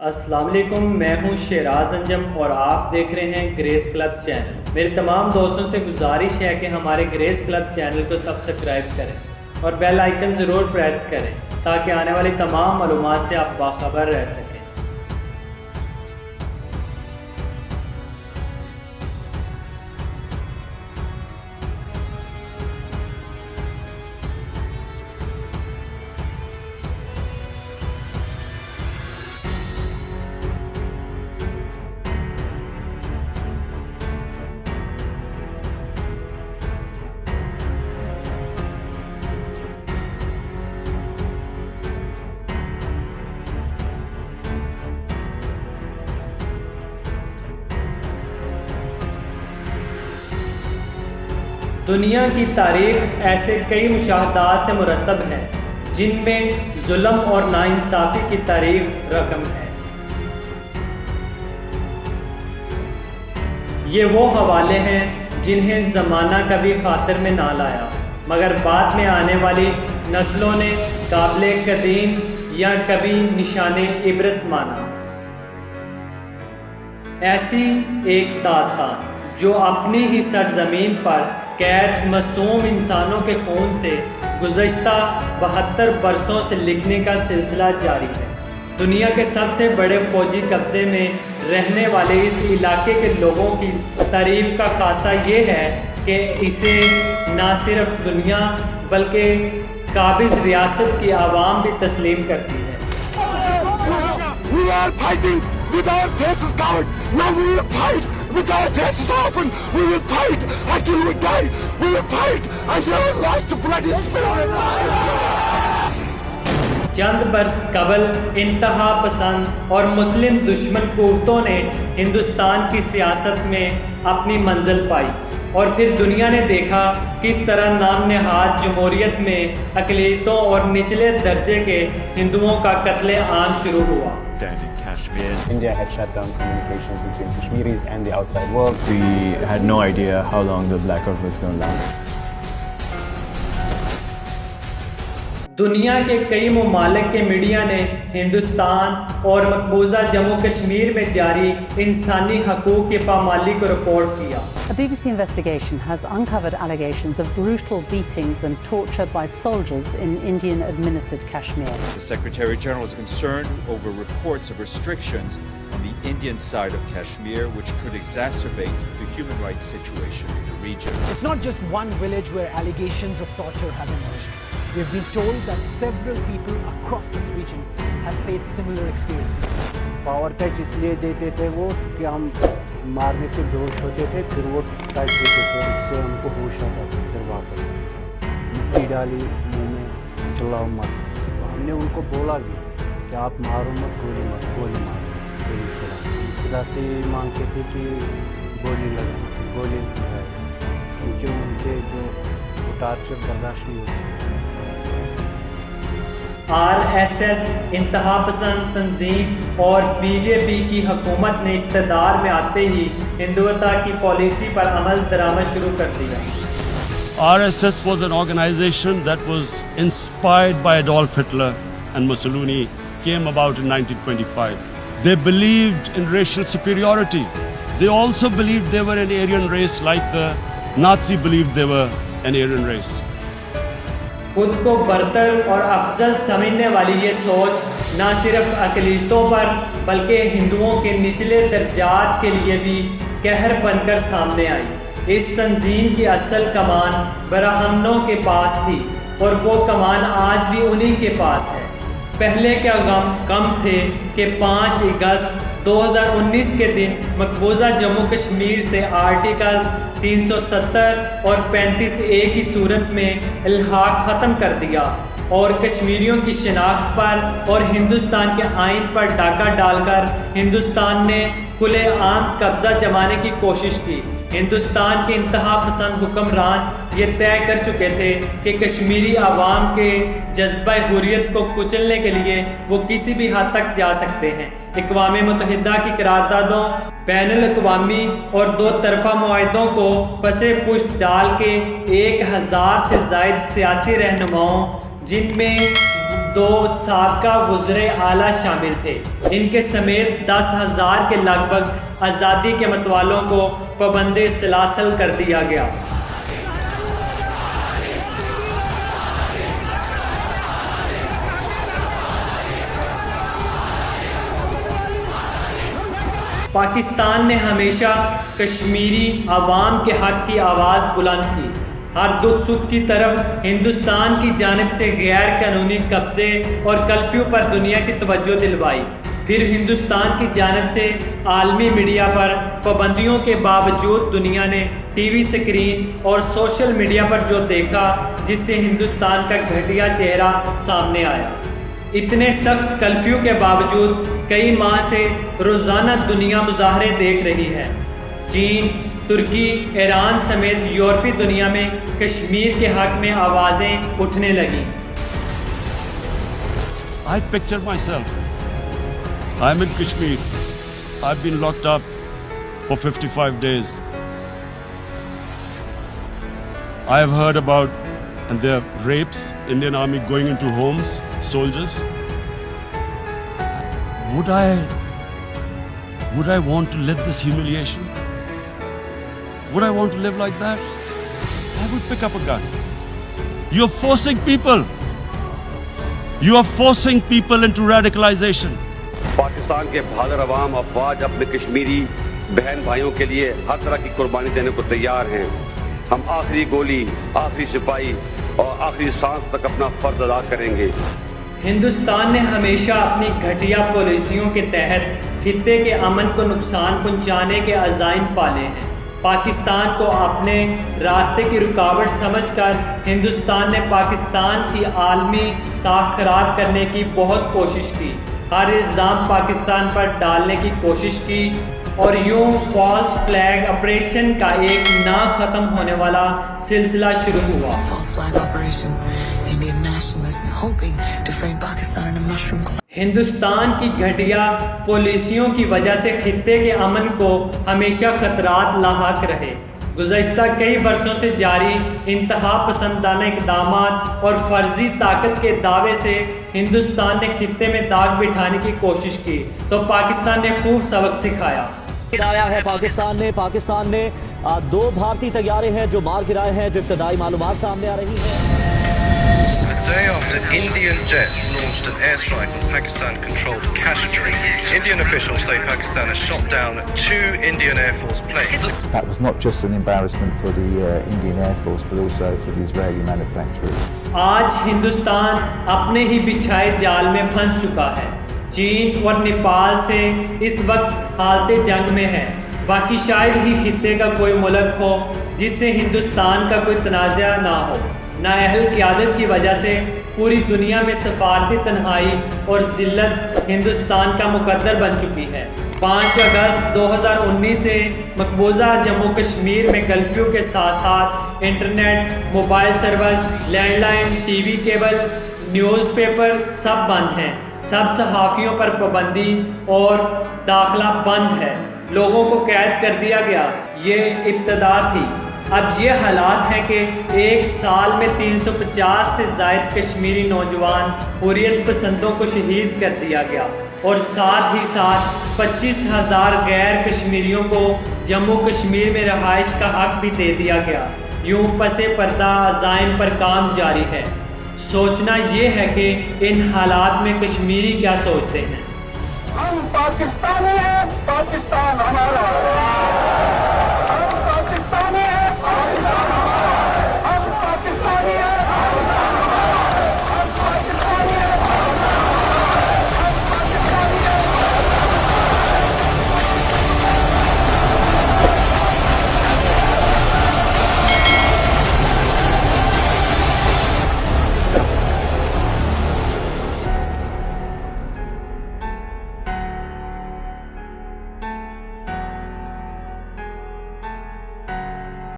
السلام علیکم، میں ہوں شیراز انجم اور آپ دیکھ رہے ہیں گریس کلب چینل۔ میرے تمام دوستوں سے گزارش ہے کہ ہمارے گریس کلب چینل کو سبسکرائب کریں اور بیل آئیکن ضرور پریس کریں تاکہ آنے والی تمام معلومات سے آپ باخبر رہ سکیں۔ دنیا کی تاریخ ایسے کئی مشاہدات سے مرتب ہے جن میں ظلم اور ناانصافی کی تاریخ رقم ہے۔ یہ وہ حوالے ہیں جنہیں زمانہ کبھی خاطر میں نہ لایا، مگر بعد میں آنے والی نسلوں نے قابل قدیم یا کبھی نشان عبرت مانا۔ ایسی ایک داستان جو اپنی ہی سرزمین پر قید معصوم انسانوں کے خون سے گزشتہ 72 برسوں سے لکھنے کا سلسلہ جاری ہے۔ دنیا کے سب سے بڑے فوجی قبضے میں رہنے والے اس علاقے کے لوگوں کی تعریف کا خاصہ یہ ہے کہ اسے نہ صرف دنیا بلکہ قابض ریاست کی عوام بھی تسلیم کرتی ہے۔ We are fighting with our faces covered. Now we will fight with our faces open. We will fight until we die. We will fight until our last bloody spirit. چند برس قبل انتہا پسند اور مسلم دشمن قوتوں نے ہندوستان کی سیاست میں اپنی منزل پائی اور پھر دنیا نے دیکھا کس طرح نام نہاد جمہوریت میں اقلیتوں اور نچلے درجے کے ہندوؤں کا قتل عام شروع ہوا۔ India had shut down communications between Kashmiris and the outside world. We had no idea how long the blackout was going to last. دنیا کے کئی ممالک کے میڈیا نے ہندوستان اور مقبوضہ جموں کشمیر میں جاری انسانی حقوق کی پامالی کو رپورٹ کیا۔ A BBC investigation has uncovered allegations of brutal beatings and torture by soldiers in Indian-administered Kashmir. The Secretary-General is concerned over reports of restrictions on the Indian side of Kashmir, which could exacerbate the human rights situation in the region. It's not just one village where allegations of torture have emerged. We've been told that several people across this region have faced similar experiences. Power touch اس لیے دیتے تھے وہ کہ ہم مارنے سے بےہوش ہوتے تھے، پھر وہ ٹچ دیتے تھے، اس سے ہم کو ہوش آتا تھا، پھر واپس مٹی ڈالی منہ میں، چلاؤ مت۔ ہم نے ان کو بولا بھی کہ آپ مارو مت، گولی مارو، گولی چلاؤ۔ خدا سے یہ مانگتے تھے کہ گولی لگائے، کیونکہ ان کے جو ٹارچر برداشت نہیں ہوتا۔ RSS انتہا پسند تنظیم اور BJP کی حکومت نے اقتدار میں آتے ہی ہندوتا کی پالیسی پر عمل درآمد شروع کر دیا۔ RSS was an organization that was inspired by Adolf Hitler and Mussolini, came about in 1925. They believed in racial superiority. They also believed they were an Aryan race like the Nazi believed they were an Aryan race. خود کو برتر اور افضل سمجھنے والی یہ سوچ نہ صرف اقلیتوں پر بلکہ ہندوؤں کے نچلے درجات کے لیے بھی قہر بن کر سامنے آئی۔ اس تنظیم کی اصل کمان برہمنوں کے پاس تھی اور وہ کمان آج بھی انہی کے پاس ہے۔ پہلے کیا غم تھے کہ 5 اگست 2019 کے دن مقبوضہ جموں کشمیر سے آرٹیکل 370 اور 35A کی صورت میں الحاق ختم کر دیا اور کشمیریوں کی شناخت پر اور ہندوستان کے آئین پر ڈاکہ ڈال کر ہندوستان نے کھلے عام قبضہ جمانے کی کوشش کی۔ ہندوستان کے انتہا پسند حکمران یہ طے کر چکے تھے کہ کشمیری عوام کے جذبہ حریت کو کچلنے کے لیے وہ کسی بھی حد تک جا سکتے ہیں۔ اقوام متحدہ کی قراردادوں، بین الاقوامی اور 2 طرفہ معاہدوں کو پسے پشت ڈال کے 1000 سے زائد سیاسی رہنماؤں جن میں 2 سابقہ وزرائے اعلیٰ شامل تھے۔ ان کے سمیت 10,000 کے لگ بھگ آزادی کے متوالوں کو پابند سلاسل کر دیا گیا۔ پاکستان نے ہمیشہ کشمیری عوام کے حق کی آواز بلند کی، ہر دکھ سکھ کی طرف ہندوستان کی جانب سے غیر قانونی قبضے اور کرفیو پر دنیا کی توجہ دلوائی، پھر ہندوستان کی جانب سے عالمی میڈیا پر پابندیوں کے باوجود دنیا نے ٹی وی اسکرین اور سوشل میڈیا پر جو دیکھا جس سے ہندوستان کا گھٹیا چہرہ سامنے آیا۔ اتنے سخت کرفیو کے باوجود کئی ماہ سے روزانہ دنیا مظاہرے دیکھ رہی ہے۔ چین، ترکی، ایران سمیت یورپی دنیا میں کشمیر کے حق میں آوازیں اٹھنے لگیں۔ I picture myself. I'm in Kashmir. I've been locked up for 55 days. I have heard about and there are rapes, Indian Army going into homes, soldiers. Would I want to live this humiliation? Would I want to live like that? I would pick up a gun. You're forcing people. You are forcing people into radicalization. Pakistan کے بہادر عوام افواج اپنے کشمیری بہن بھائیوں کے لیے ہر طرح کی قربانی دینے کو تیار ہیں۔ ہم آخری گولی، آخری سپاہی اور آخری سانس تک اپنا فرض ادا کریں گے۔ ہندوستان نے ہمیشہ اپنی گھٹیا پالیسیوں کے تحت خطے کے امن کو نقصان پہنچانے کے عزائم پالے ہیں۔ پاکستان کو اپنے راستے کی رکاوٹ سمجھ کر ہندوستان نے پاکستان کی عالمی ساکھ خراب کرنے کی بہت کوشش کی، ہر الزام پاکستان پر ڈالنے کی کوشش کی، اور یوں فالس فلیگ آپریشن کا ایک نہ ختم ہونے والا سلسلہ شروع ہوا۔ ہندوستان کی گھٹیا پالیسیوں کی وجہ سے خطے کے امن کو ہمیشہ خطرات لاحق رہے۔ گزشتہ کئی برسوں سے جاری انتہا پسندانہ اقدامات اور فرضی طاقت کے دعوے سے ہندوستان نے خطے میں داغ بٹھانے کی کوشش کی تو پاکستان نے خوب سبق سکھایا۔ گرایا ہے پاکستان نے 2 بھارتی طیارے ہیں جو مار گرائے ہیں، جو ابتدائی معلومات سامنے آ رہی ہیں۔ The day after Indian jets launched an airstrike on Pakistan-controlled Kashmir, Indian officials say Pakistan has shot down 2 Indian Air Force planes. That was not just an embarrassment for the Indian Air Force, but also for the Israeli manufacturers. آج ہندوستان اپنے ہی بچھائے جال میں پھنس چکا ہے۔ چین اور نیپال سے اس وقت حالت جنگ میں ہے، باقی شاید ہی خطے کا کوئی ملک ہو جس سے ہندوستان کا کوئی تنازع نہ ہو۔ نااہل قیادت کی وجہ سے پوری دنیا میں سفارتی تنہائی اور ذلت ہندوستان کا مقدر بن چکی ہے۔ 5 اگست 2019 سے مقبوضہ جموں کشمیر میں کرفیو کے ساتھ ساتھ internet, mobile service, landline, TV cable, newspaper سب بند ہیں، سب صحافیوں پر پابندی اور داخلہ بند ہے، لوگوں کو قید کر دیا گیا۔ یہ ابتدا تھی، اب یہ حالات ہیں کہ 1 سال میں 350 سے زائد کشمیری نوجوان حریت پسندوں کو شہید کر دیا گیا اور ساتھ ہی ساتھ 25,000 غیر کشمیریوں کو جموں کشمیر میں رہائش کا حق بھی دے دیا گیا۔ یوں پس پردہ عزائم پر کام جاری ہے۔ سوچنا یہ ہے کہ ان حالات میں کشمیری کیا سوچتے ہیں۔ ہم پاکستانی ہیں، پاکستان ہمارا۔